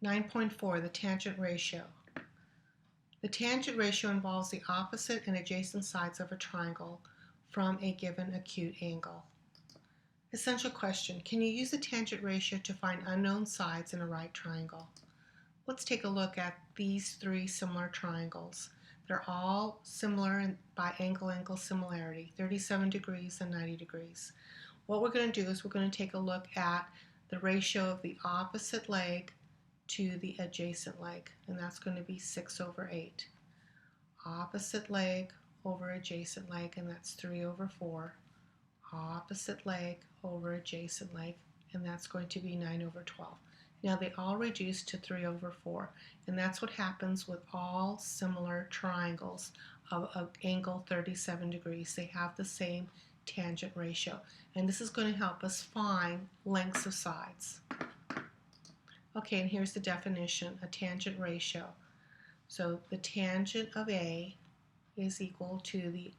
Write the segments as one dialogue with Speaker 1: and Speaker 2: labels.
Speaker 1: 9.4, the tangent ratio. The tangent ratio involves the opposite and adjacent sides of a triangle from a given acute angle. Essential question, can you use the tangent ratio to find unknown sides in a right triangle? Let's take a look at these three similar triangles. They're all similar by angle-angle similarity, 37 degrees and 90 degrees. What we're going to do is we're going to take a look at the ratio of the opposite leg to the adjacent leg, and that's going to be 6/8. Opposite leg over adjacent leg, and that's 3/4. Opposite leg over adjacent leg, and that's going to be 9/12. Now they all reduce to 3/4, and that's what happens with all similar triangles of angle 37 degrees. They have the same tangent ratio, and this is going to help us find lengths of sides. Okay, and here's the definition, a tangent ratio. So the tangent of A is equal to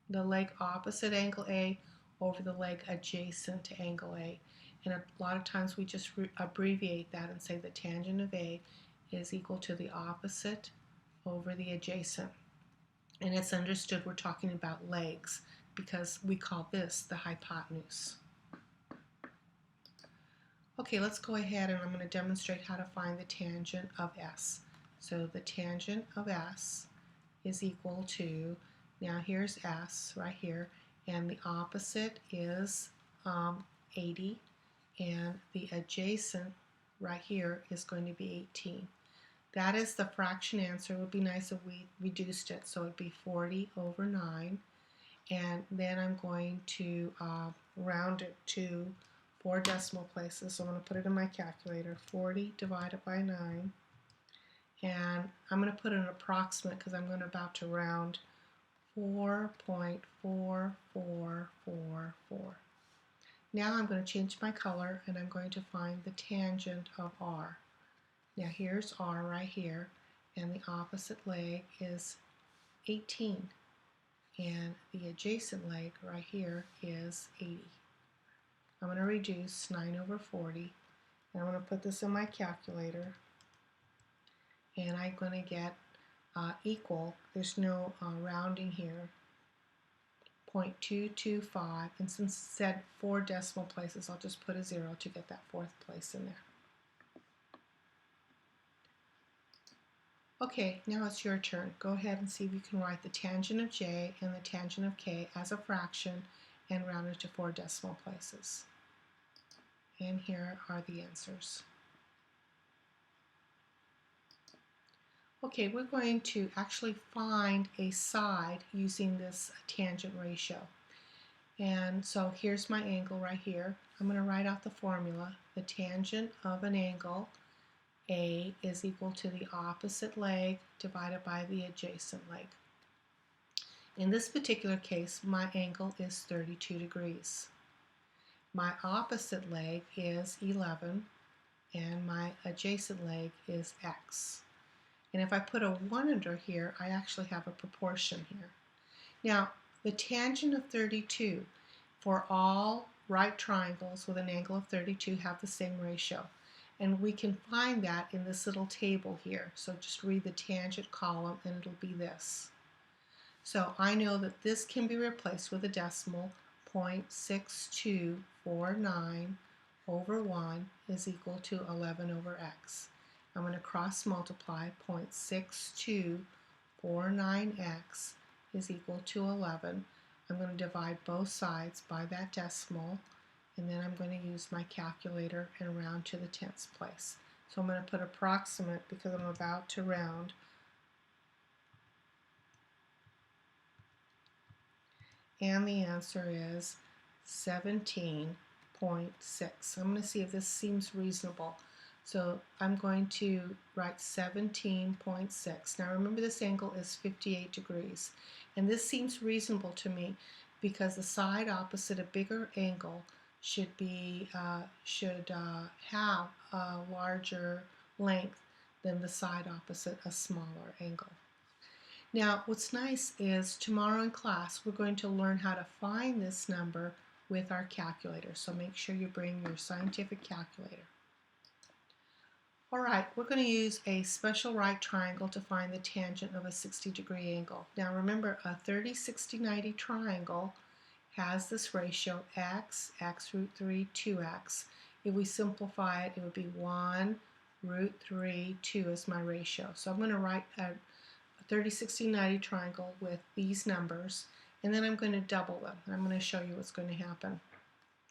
Speaker 1: the leg opposite angle A over the leg adjacent to angle A. And a lot of times we just abbreviate that and say the tangent of A is equal to the opposite over the adjacent. And it's understood we're talking about legs because we call this the hypotenuse. Okay, let's go ahead and I'm going to demonstrate how to find the tangent of S. So the tangent of S is equal to, now here's S right here, and the opposite is 80, and the adjacent right here is going to be 18. That is the fraction answer. It would be nice if we reduced it, so it would be 40/9, and then I'm going to round it to 4 decimal places. So I'm going to put it in my calculator, 40 divided by 9, and I'm going to put an approximate because I'm about to round 4.4444. Now I'm going to change my color and I'm going to find the tangent of R. Now here's R right here, and the opposite leg is 18, and the adjacent leg right here is 80. I'm going to reduce 9/40, and I'm going to put this in my calculator, and I'm going to get equal, there's no rounding here, 0.225, and since it said 4 decimal places, I'll just put a 0 to get that 4th place in there. Okay, now it's your turn. Go ahead and see if you can write the tangent of J and the tangent of K as a fraction and round it to 4 decimal places. And here are the answers. Okay, we're going to actually find a side using this tangent ratio. And so here's my angle right here. I'm going to write out the formula. The tangent of an angle A is equal to the opposite leg divided by the adjacent leg. In this particular case, my angle is 32 degrees. My opposite leg is 11, and my adjacent leg is X. And if I put a 1 under here, I actually have a proportion here. Now, the tangent of 32 for all right triangles with an angle of 32 have the same ratio. And we can find that in this little table here. So just read the tangent column and it'll be this. So I know that this can be replaced with a decimal. 0.6249 over 1 is equal to 11/x. I'm going to cross multiply. 0.6249x is equal to 11. I'm going to divide both sides by that decimal, and then I'm going to use my calculator and round to the 10th place. So I'm going to put approximate because I'm about to round. And the answer is 17.6. I'm going to see if this seems reasonable. So I'm going to write 17.6. Now remember, this angle is 58 degrees. And this seems reasonable to me because the side opposite a bigger angle should have a larger length than the side opposite a smaller angle. Now, what's nice is tomorrow in class we're going to learn how to find this number with our calculator. So make sure you bring your scientific calculator. All right, we're going to use a special right triangle to find the tangent of a 60-degree angle. Now remember, a 30, 60, 90 triangle has this ratio x root 3, 2x. If we simplify it, it would be 1 root 3, 2 is my ratio. So I'm going to write a 30, 60, 90 triangle with these numbers, and then I'm going to double them. I'm going to show you what's going to happen.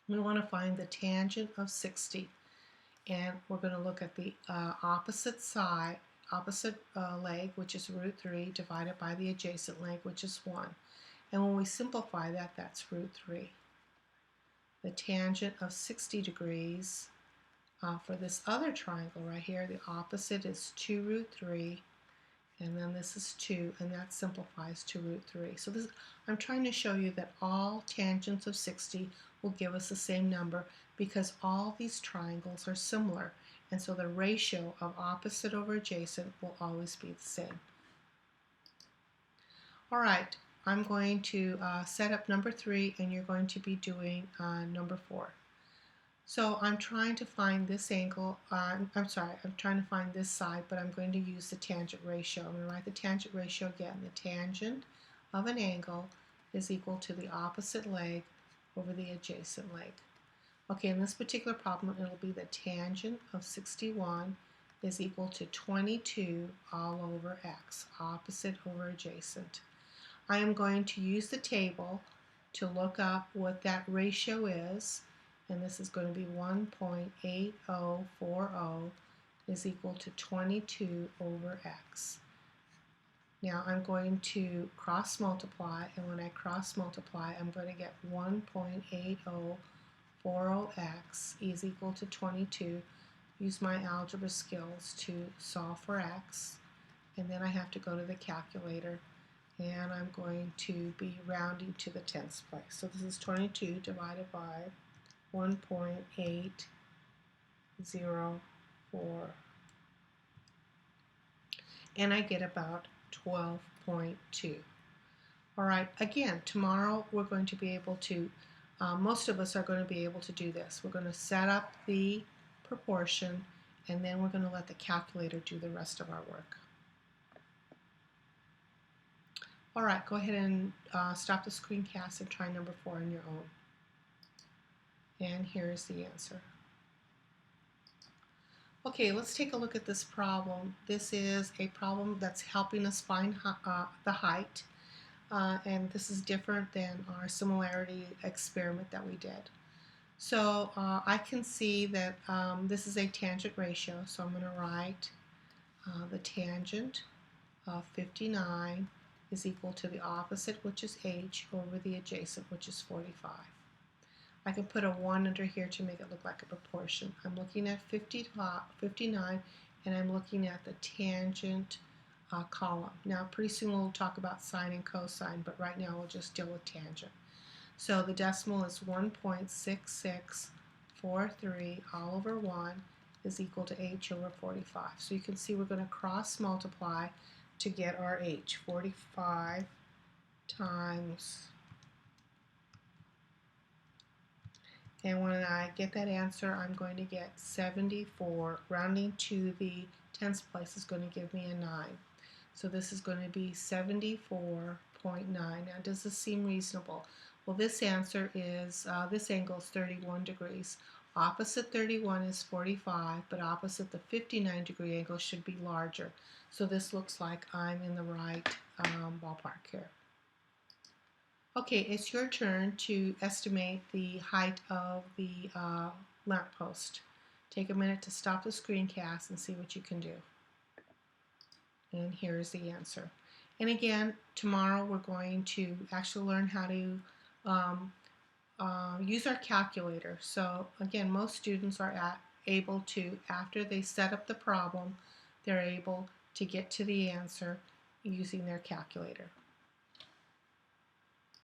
Speaker 1: We want to find the tangent of 60, and we're going to look at the opposite leg, which is root 3, divided by the adjacent leg, which is 1. And when we simplify that, that's root 3. The tangent of 60 degrees for this other triangle right here, the opposite is 2 root 3, and then this is 2, and that simplifies to root 3. So I'm trying to show you that all tangents of 60 will give us the same number because all these triangles are similar, and so the ratio of opposite over adjacent will always be the same. All right, I'm going to set up number 3, and you're going to be doing number 4. So I'm trying to find this angle, I'm trying to find this side, but I'm going to use the tangent ratio. I'm going to write the tangent ratio again. The tangent of an angle is equal to the opposite leg over the adjacent leg. Okay, in this particular problem, it'll be the tangent of 61 is equal to 22 all over x, opposite over adjacent. I am going to use the table to look up what that ratio is, and this is going to be 1.8040 is equal to 22 over x. Now I'm going to cross multiply, and when I cross multiply, I'm going to get 1.8040x is equal to 22. Use my algebra skills to solve for x, and then I have to go to the calculator, and I'm going to be rounding to the tenths place. So this is 22 divided by 1.804, and I get about 12.2. All right, again, tomorrow we're going to be able to, most of us are going to be able to do this. We're going to set up the proportion, and then we're going to let the calculator do the rest of our work. All right, go ahead and stop the screencast and try number 4 on your own. And here's the answer. Okay, let's take a look at this problem. This is a problem that's helping us find the height, and this is different than our similarity experiment that we did. So I can see that this is a tangent ratio, so I'm going to write the tangent of 59 is equal to the opposite, which is h, over the adjacent, which is 45. I can put a 1 under here to make it look like a proportion. I'm looking at 59, and I'm looking at the tangent column. Now pretty soon we'll talk about sine and cosine, but right now we'll just deal with tangent. So the decimal is 1.6643 all over 1 is equal to h over 45. So you can see we're going to cross multiply to get our h. 45 times, and when I get that answer, I'm going to get 74. Rounding to the tenths place is going to give me a 9. So this is going to be 74.9. Now, does this seem reasonable? Well, this answer is, this angle is 31 degrees. Opposite 31 is 45, but opposite the 59 degree angle should be larger. So this looks like I'm in the right ballpark here. Okay, it's your turn to estimate the height of the lamppost. Take a minute to stop the screencast and see what you can do. And here's the answer. And again, tomorrow we're going to actually learn how to use our calculator. So again, most students are able to, after they set up the problem, they're able to get to the answer using their calculator.